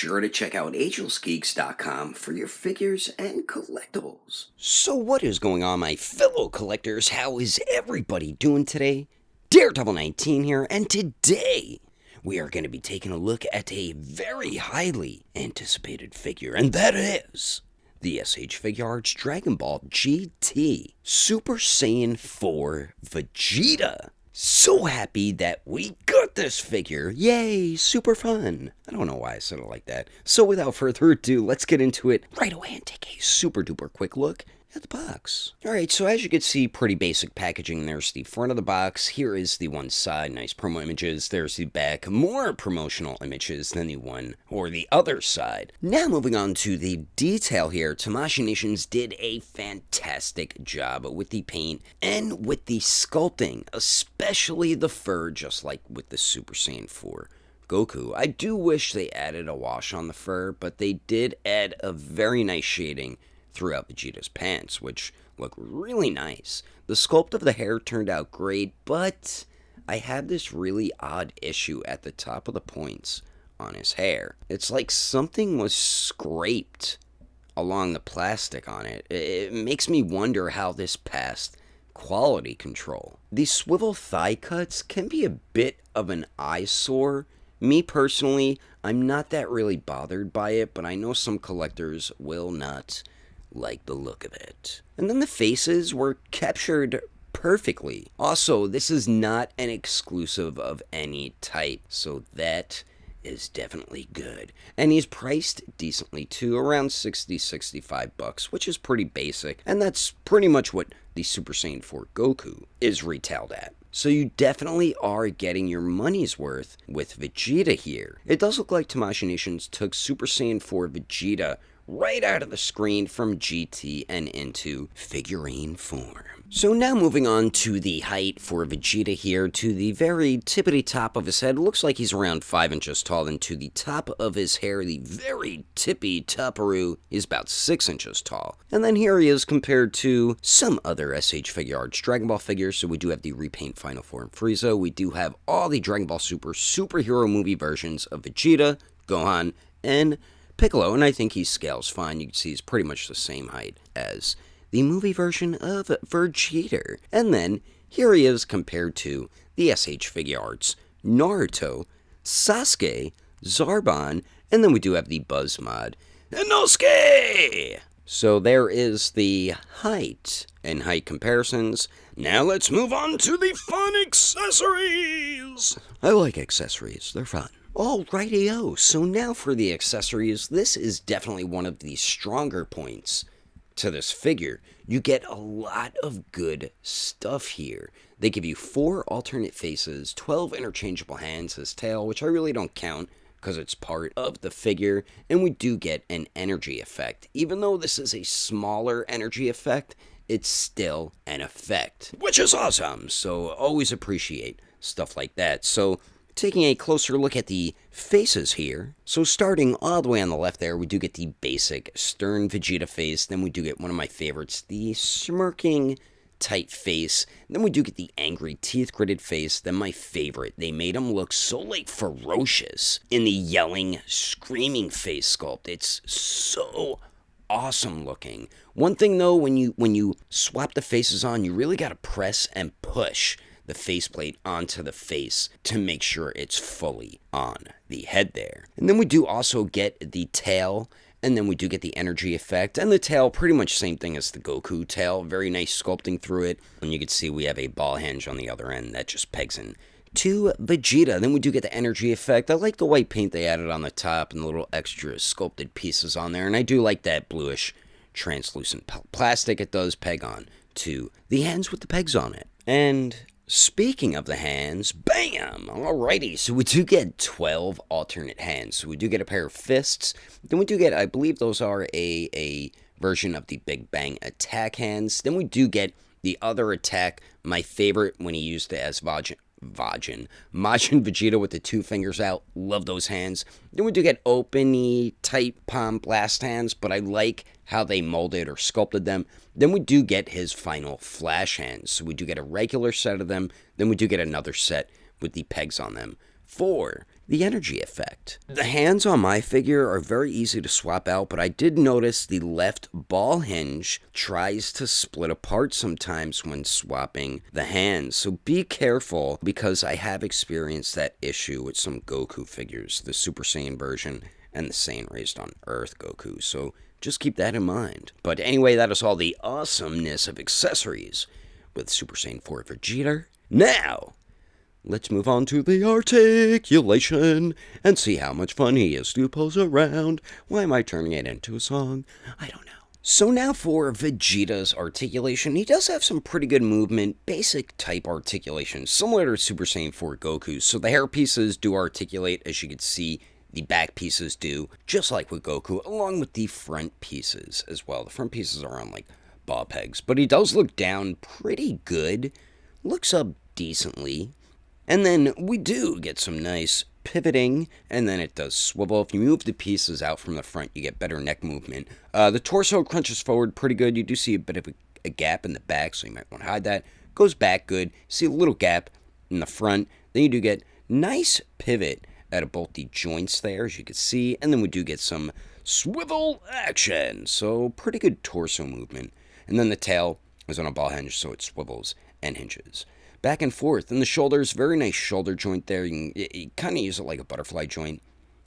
sure to check out Agelessgeeks.com for your figures and collectibles. So what is going on, my fellow collectors? How is everybody doing today? Daredevil19 here, and today we are going to be taking a look at a very highly anticipated figure, and that is the SH Figuarts Dragon Ball GT Super Saiyan 4 Vegeta. So happy that we got this figure. Yay, super fun. I don't know why I said it like that. So without further ado, let's get into it right away and take a super duper quick look at the box. Alright, so as you can see, pretty basic packaging. There's the front of the box. Here is the one side, nice promo images. There's the back, more promotional images than the one or the other side. Now moving on to the detail here, Tamashii Nations did a fantastic job with the paint and with the sculpting, especially the fur, just like with the Super Saiyan 4 Goku. I do wish they added a wash on the fur, but they did add a very nice shading throughout Vegeta's pants, which look really nice. The sculpt of the hair turned out great, but I had this really odd issue at the top of the points on his hair. It's like something was scraped along the plastic on it. It makes me wonder how this passed quality control. These swivel thigh cuts can be a bit of an eyesore. Me personally, I'm not that really bothered by it, but I know some collectors will not like the look of it. And then the faces were captured perfectly. Also, this is not an exclusive of any type, so that is definitely good. And he's priced decently too, around 65 bucks, which is pretty basic, and that's pretty much what the Super Saiyan 4 Goku is retailed at. So you definitely are getting your money's worth with Vegeta here. It does look like Tamashii Nations took Super Saiyan 4 Vegeta right out of the screen from GT and into figurine form. So now moving on to the height for Vegeta here, to the very tippity top of his head. It looks like he's around 5 inches tall, and to the top of his hair, the very tippy topperoo, is about 6 inches tall. And then here he is compared to some other SH Figuarts Dragon Ball figures. So we do have the repaint Final Form Frieza. We do have all the Dragon Ball Super superhero movie versions of Vegeta, Gohan, and Piccolo, and I think he scales fine. You can see he's pretty much the same height as the movie version of Vegeta. And then here he is compared to the SH Figuarts Naruto, Sasuke, Zarbon, and then we do have the Buzz mod, Inosuke! So there is the height and height comparisons. Now let's move on to the fun accessories! I like accessories, they're fun. Alrighty-o, so now for the accessories. This is definitely one of the stronger points to this figure. You get a lot of good stuff here. They give you 4 alternate faces, 12 interchangeable hands, his tail, which I really don't count because it's part of the figure, and we do get an energy effect. Even though this is a smaller energy effect, it's still an effect, which is awesome, so always appreciate stuff like that. So taking a closer look at the faces here, so starting all the way on the left there, we do get the basic stern Vegeta face. Then we do get one of my favorites, the smirking tight face. Then we do get the angry teeth gritted face. Then my favorite, they made him look so like ferocious in the yelling, screaming face sculpt. It's so awesome looking. One thing though, when you swap the faces on, you really gotta press and push the faceplate onto the face to make sure it's fully on the head there. And then we do also get the tail, and then we do get the energy effect, and the tail pretty much same thing as the Goku tail, very nice sculpting through it. And you can see we have a ball hinge on the other end that just pegs in to Vegeta. Then we do get the energy effect. I like the white paint they added on the top and the little extra sculpted pieces on there, and I do like that bluish translucent plastic. It does peg on to the hands with the pegs on it. And speaking of the hands, bam! Alrighty, so we do get 12 alternate hands. So we do get a pair of fists. Then we do get, I believe those are a version of the Big Bang attack hands. Then we do get the other attack, my favorite when he used it as Majin Vegeta with the 2 fingers out. Love those hands. Then we do get open-y type palm blast hands, but I like how they molded or sculpted them. Then we do get his final flash hands. So we do get a regular set of them. Then we do get another set with the pegs on them for the energy effect. The hands on my figure are very easy to swap out, but I did notice the left ball hinge tries to split apart sometimes when swapping the hands. So be careful, because I have experienced that issue with some Goku figures, the Super Saiyan version and the Saiyan Raised on Earth Goku. So just keep that in mind. But anyway, that is all the awesomeness of accessories with Super Saiyan 4 Vegeta. Now, let's move on to the articulation and see how much fun he is to pose around. Why am I turning it into a song? I don't know. So now for Vegeta's articulation, he does have some pretty good movement, basic type articulation, similar to Super Saiyan 4 Goku. So the hair pieces do articulate, as you can see. The back pieces do, just like with Goku, along with the front pieces as well. The front pieces are on like ball pegs, but he does look down pretty good, looks up decently, and then we do get some nice pivoting, and then it does swivel. If you move the pieces out from the front, you get better neck movement. The torso crunches forward pretty good. You do see a bit of a gap in the back, so you might want to hide that. Goes back good. See a little gap in the front. Then you do get nice pivot out of both the joints there, as you can see, and then we do get some swivel action. So pretty good torso movement. And then the tail is on a ball hinge, so it swivels and hinges back and forth. And the shoulders, very nice shoulder joint there. You kind of use it like a butterfly joint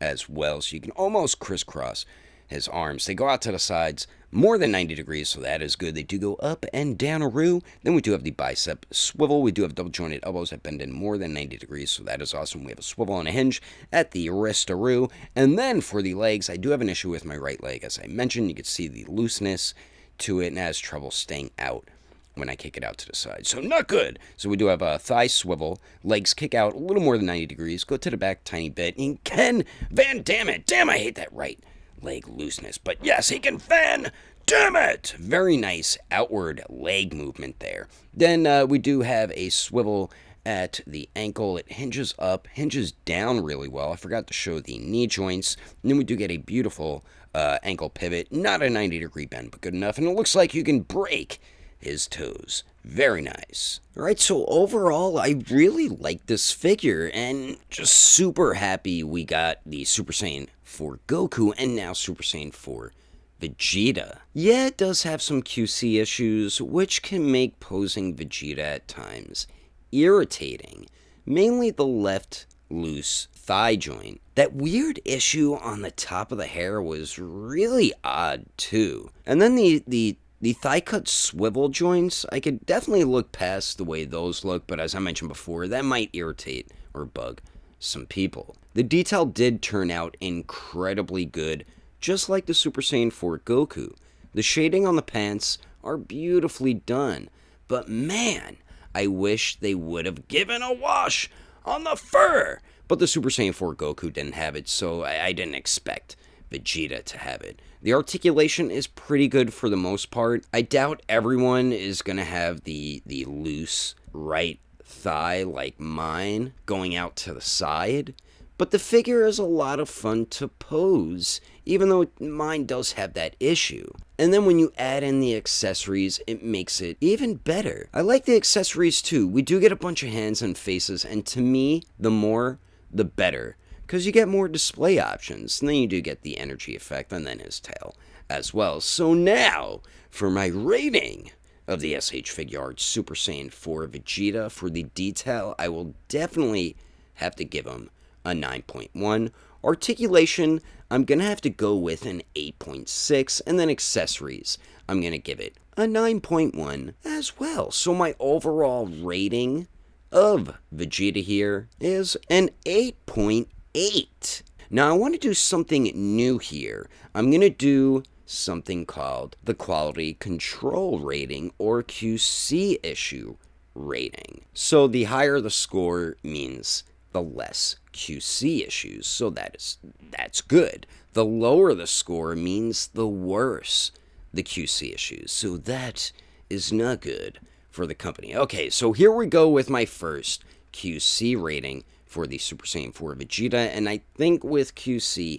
as well, so you can almost crisscross his arms. They go out to the sides more than 90 degrees, so that is good. They do go up and down a roo. Then we do have the bicep swivel. We do have double jointed elbows that bend in more than 90 degrees, so that is awesome. We have a swivel and a hinge at the wrist a roo. And then for the legs, I do have an issue with my right leg. As I mentioned, you can see the looseness to it and has trouble staying out when I kick it out to the side. So not good. So we do have a thigh swivel. Legs kick out a little more than 90 degrees. Go to the back tiny bit. And Ken Van Damn it. Damn, I hate that right leg looseness. But yes, he can Van Damn it. Very nice outward leg movement there. Then we do have a swivel at the ankle. It hinges up, hinges down really well. I forgot to show the knee joints. And then we do get a beautiful ankle pivot. Not a 90-degree bend, but good enough. And it looks like you can break his toes. Very nice. Alright, so overall, I really like this figure, and just super happy we got the Super Saiyan 4 Goku, and now Super Saiyan 4 Vegeta. Yeah, it does have some QC issues, which can make posing Vegeta at times irritating. Mainly the left loose thigh joint. That weird issue on the top of the hair was really odd, too. And then the thigh cut swivel joints, I could definitely look past the way those look, but as I mentioned before, that might irritate or bug some people. The detail did turn out incredibly good, just like the Super Saiyan 4 Goku. The shading on the pants are beautifully done, but man, I wish they would have given a wash on the fur. But the Super Saiyan 4 Goku didn't have it, so I didn't expect Vegeta to have it. The articulation is pretty good for the most part. I doubt everyone is going to have the loose right thigh like mine going out to the side, but the figure is a lot of fun to pose, even though mine does have that issue. And then when you add in the accessories, it makes it even better. I like the accessories too. We do get a bunch of hands and faces, and to me, the more, the better, because you get more display options, and then you do get the energy effect, and then his tail as well. So now, for my rating of the SH Figuarts Super Saiyan 4 Vegeta, for the detail, I will definitely have to give him a 9.1. Articulation, I'm going to have to go with an 8.6, and then accessories, I'm going to give it a 9.1 as well. So my overall rating of Vegeta here is an 8.8. Now I want to do something new here. I'm going to do something called the Quality Control Rating, or QC issue rating. So the higher the score means the less QC issues, so that's good. The lower the score means the worse the QC issues, so that is not good for the company. Okay, so here we go with my first QC rating for the Super Saiyan 4 Vegeta, and I think with the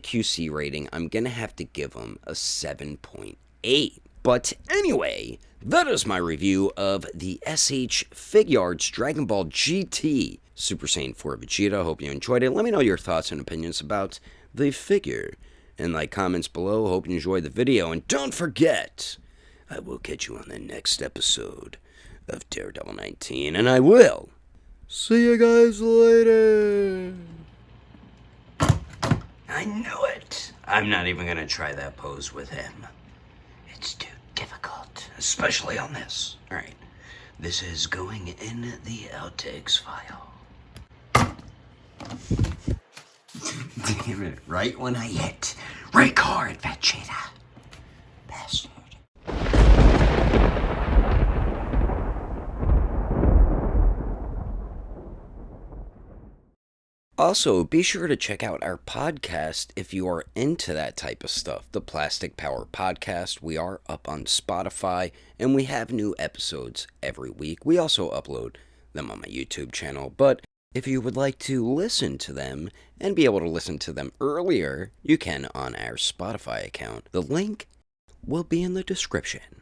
QC rating, I'm gonna have to give him a 7.8. But anyway, that is my review of the SH Figuarts Dragon Ball GT Super Saiyan 4 Vegeta. Hope you enjoyed it. Let me know your thoughts and opinions about the figure in the comments below. Hope you enjoyed the video. And don't forget, I will catch you on the next episode of Daredevil 19. And I will see you guys later. I knew it. I'm not even going to try that pose with him. It's too difficult, especially on this. All right, this is going in the outtakes file. Damn it, right when I hit record, Vegeta. Bastard. Also, be sure to check out our podcast if you are into that type of stuff. The Plastic Power Podcast. We are up on Spotify, and we have new episodes every week. We also upload them on my YouTube channel, but if you would like to listen to them and be able to listen to them earlier, you can on our Spotify account. The link will be in the description.